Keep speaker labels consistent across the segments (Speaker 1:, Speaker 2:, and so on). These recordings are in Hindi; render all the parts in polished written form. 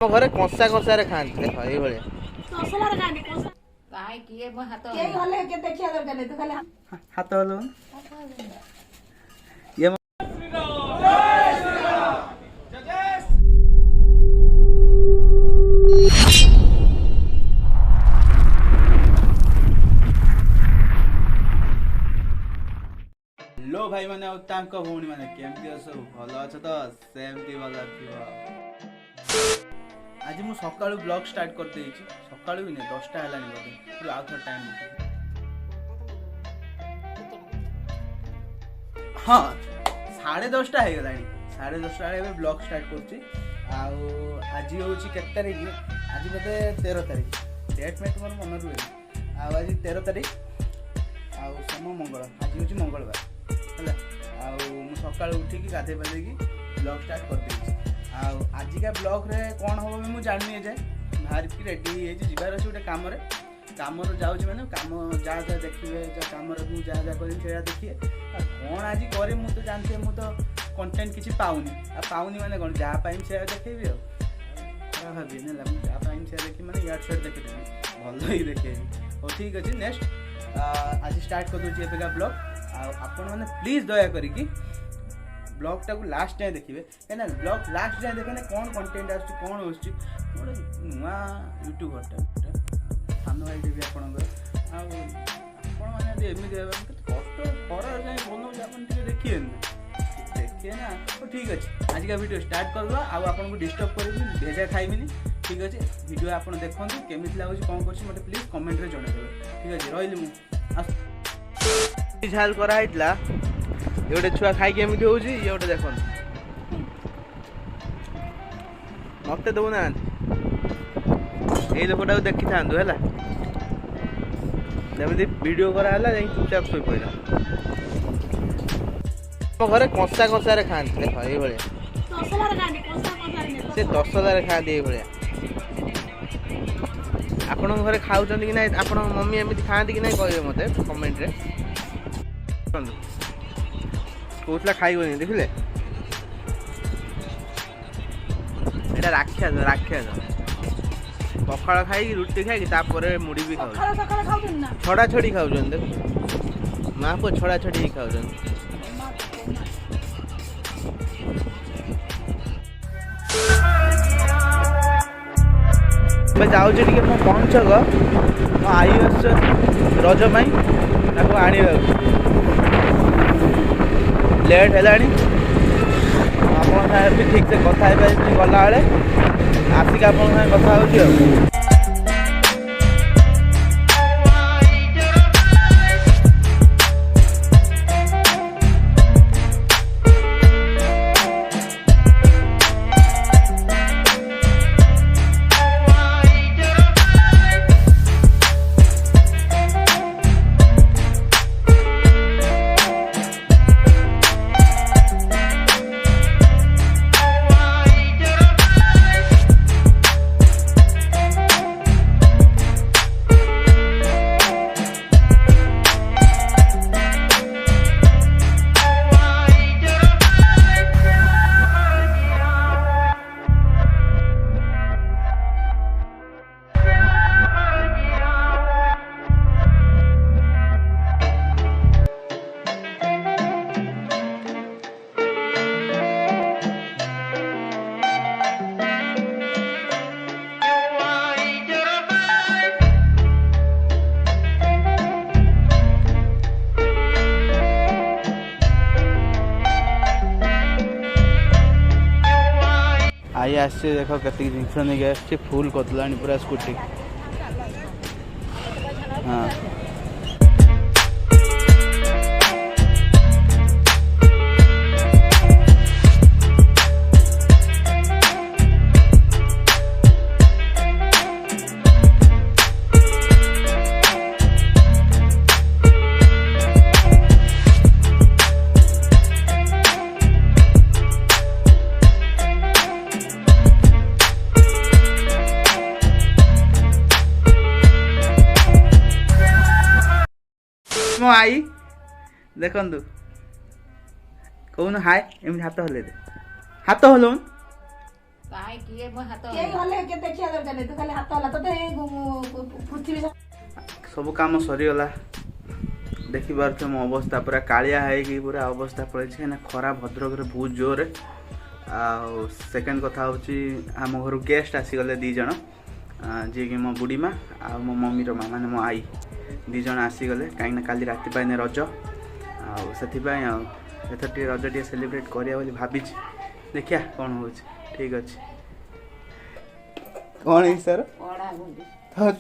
Speaker 1: ଆମ ଘରେ କଂସା କଂସାରେ ଖାଆନ୍ତି ଦେଖ ଏଇଭଳିଆ। ହାତ ହଲଉ लो भाई माने भौणी मैंने केमती सब भल अच्छ तो सेमती भल आज मु सकाळू ब्लॉग स्टार्ट कर देइछि सकाळू भी नहीं 10टा हलानी बोले पूरा आउट टाइम हाँ 10:30 हो गलानी 10:30 एबे ब्लॉग स्टार्ट करछि आज होछि केत तारिख आज बोले 13 तारिख डेट में तुम मन रुए आज 13 तारिख सोम मंगल आज होछि मंगलवार है सकाल उठिकी गाधे पाधे ब्लॉग स्टार्ट कर आजिका ब्लॉग रे कौन हम मुझे जानी जाए बाहर की रेडी जीवार अच्छे गोटे कम कम जाऊँ मैंने कम जहाँ जहाँ देखिए कम जहाँ जहाँ करें देखिए कौन आज करे मुझे तो जानते मुझे तो कंटेंट किसी पाऊनी पाऊनी मैंने कौन जहाँ पाइम से देखेबी भाभी ना जहाँ पाइम से देखी मैंने यार छुट देखेदेवी भल ही देखेबी हो ठीक अच्छे नेक्स्ट आज स्टार्ट कर दूसरी एबिका ब्लॉग आपण मैंने प्लीज दया करी ब्लॉग टाक लास्ट टाइम देखिए क्या ब्लॉग लास्ट टाइम देखे कौन कंटेंट आस कौन हो नुआ यूट्यूबर सान भाई देवी आपंकर आपने कष्ट खरा जाए बनाऊँ आप देखिए देखिए ना तो ठीक अच्छे आज का वीडियो स्टार्ट करवा आपको डिस्टर्ब करी भेजा खाइबिनी ठीक अच्छे वीडियो आप देखो केमी लगुच कौन कर प्लीज कमेंट में जनईदेवे ठीक अच्छे रही झाल कराई ये गोटे छुआ खाई एमती हो ये गोटे देख मत दौना ये लोकटा देखी था जमी वीडियो कराला चुपचाप शो पड़ा घर कंसा कंसारे खाती देख ये से तसलार खाती ये आपण घरे खाऊँ कि ना आप मम्मी एमती खाती कि ना कहे मत कमेंट रे कहला खाइबनी देखिले एटा राक्षस राक्षस पखाड़ खाई रुटी खाई मुड़ी भी खाऊ छड़ा छड़ी खाऊ देख माँ को छड़ा छड़ी ही खाऊ जाऊँ मो पहुँचक मो आई आस रज पाई आने लेट है आप ठीक से कथा गला बेले आसिक आप कथा हो आई आस देख कत जिनस नहीं आस फुल करदेला पूरा स्कूटी हाँ मो आई देखु कौन हाय एम हाथ हल हाथ हल
Speaker 2: काहे किए मो हाथ
Speaker 3: के हले के देखिया दरकार नहीं, तू खाली हाथ हला तो पृथ्वी
Speaker 1: सब काम सरीगला देखी पार्थ मो अवस्था पूरा कालिया है पूरा अवस्था पड़े ना खरा भद्रक बहुत जोर आ सेकेंड कथा हूँ आम घर गेस्ट आसीगले दी जन जी कि मो बुढ़ी माँ आ मो मम्मी माँ माने मो आई दी जन आसीगले कहीं काली राति पाने रज आथर टे रज टे सेलिब्रेट करिया बोली भाभी देखिया कौन हो ठीक अच्छे कौन है सर
Speaker 2: ओड़ा गुंडी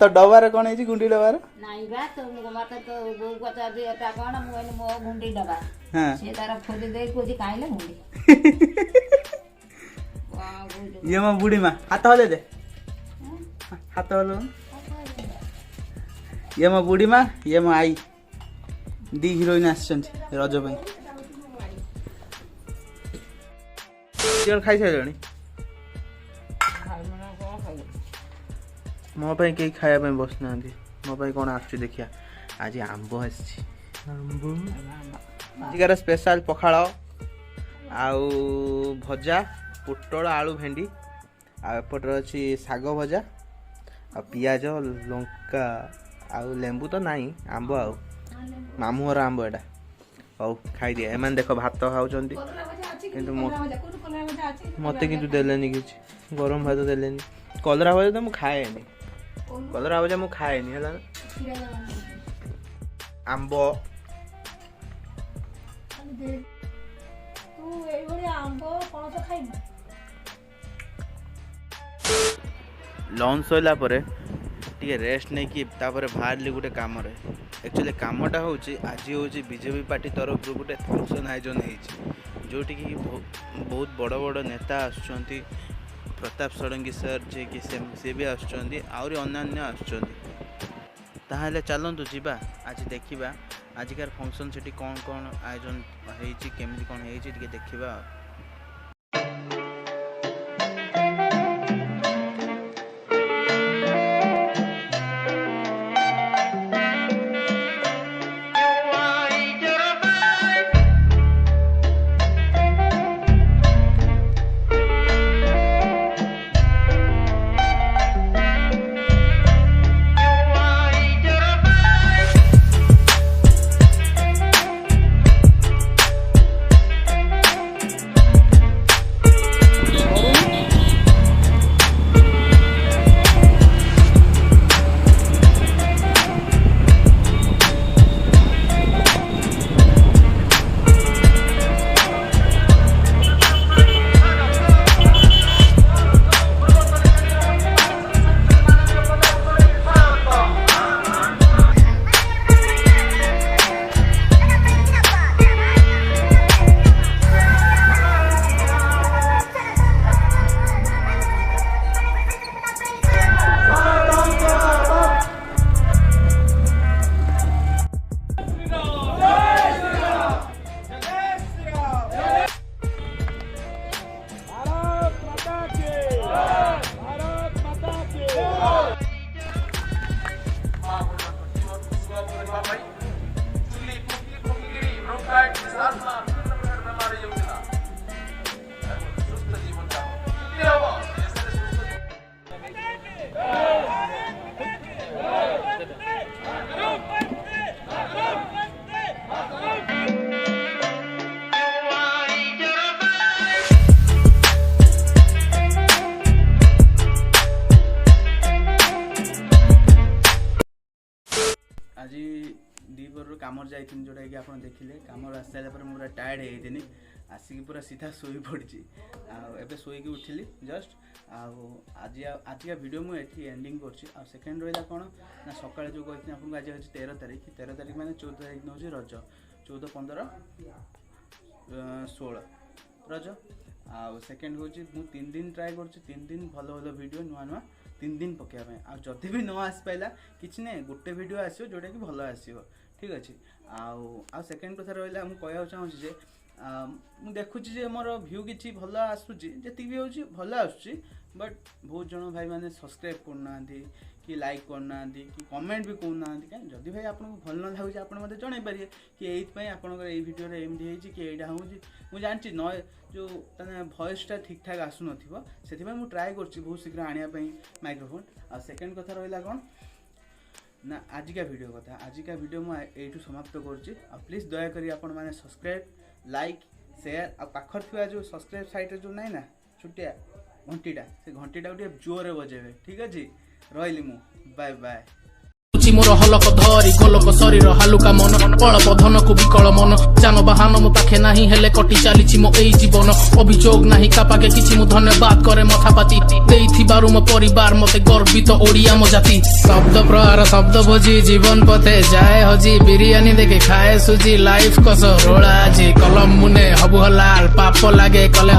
Speaker 1: तो डबार कौन है गुंडी डबार
Speaker 2: नहीं बा तो मत तो बो कथा दे एटा कोन मो गुंडी डबा
Speaker 1: हां
Speaker 2: से तारा खोदी दे कोजी काइले गुंडी
Speaker 1: ये मो बुढ़ी माँ हाथ हले दे हाथ हलो ये मो बुढ़ी माँ ये मो आई दी हिरोइन आछंती रज पई चिकन खाई साइलणी मो पे कई खाया पे बस ना मो पे कौन आछी देखिया आज आंब आछी आंब जिगार स्पेशल पखाड़ आउ भजा पोटल आलू भेंडी आउपटर अच्छी शाग भजा आ पियाज लंका आउ लेंबू तो नहीं आंब आउ मामू घर आंब एटा हौ खाई दिए एम देख भात खाऊँ मत कि देलेनी किसी गरम भात देलेनी कलरा भजा तो मुझे खाएनी कलरा भजा मुझे खाएनी है आंब लंच सैला टे रेस्ट नहीं कि बाहर गोटे कम एक्चुअली कमटा हूँ आज हूँ बीजेपी पार्टी तरफ गोटे फंक्शन आयोजन होटी कि बहुत बड़ बड़ नेता आसुँच प्रताप षडंगी सर जे कि से भी आन्य आसुँच चलतु जीवा आज देखा आजिकार फंक्शन से कौन कौन आयोजन होमी कौन हो देखा आज दीपर कम जाइए जोटा कि आप देखिले कम आस सारा पूरा टायर्ड होती आसिक पूरा सीधा शोई पड़ी आबे शोक उठिली जस्ट आजिका वीडियो मुझे एंडिंग कर सेकेंड रहा कौन ना सकाଳେ जो कही आपको आज हूँ 13 तारीख मैंने 14 तारीख दिन हूँ रज 14, 15, 16 रज सेकेंड हूँ मुझे 3 दिन ट्राए कर 3 दिन भल भल वीडियो नुआ नुआ 3 दिन पकाइबा आ जदि भी न आस पाइला किसी ना गोटे वीडियो आसो जोटा कि भल आसो ठीक अच्छे आ सेकेंड कथा रहा मुझे कहना चाहूँगी मुझे देखुची मोर भ्यू किसी भल आसूँ जी भी हूँ भल आसूँ बट बहुत जन भाई मैंने सब्सक्राइब करना कि लाइक करना कि कमेंट भी करना कहीं जदि भाई आपको भल न लगे आप मत जन पारे कि ये आपंकर ये भिडियो एमती कि यहाँ हूँ मुझे जानची न जो भॉइसटा ठीक ठाक आसुन से मुझे ट्राए कर बहुत शीघ्र आने माइक्रोफोन आ सेकेंड कथा रहा कौन ना आजिका वीडियो कथा आजिका वीडियो मुझे समाप्त कर प्लीज दयाकोरी आपण मैंने सब्सक्राइब लाइक शेयर आ पाखर थी जो सब्सक्राइब साइट जो ना छुटिया घंटीटा से घंटीटा गोटे जोरे बजेबे ठीक अच्छे रही मु बाय बाय
Speaker 4: मोर हलक धरी गोलक शरीर हालुका मन कलप धन को विकल मन जानवाहन मो पाखे नाही हेले कटि चली मो एई जीवन अभियोग नाही का पाके किछि मु धन्यवाद करे मथापाती देइथिबारु मो परिवार मते गर्वित ओडिया मो जाति शब्द प्रहार शब्द भोजी जीवन पथे जाए हजी बिरयानी देखे खाए सुजी लाइफ कस रोड़ा जी कलम मुने हबु हलाल पाप लागे कले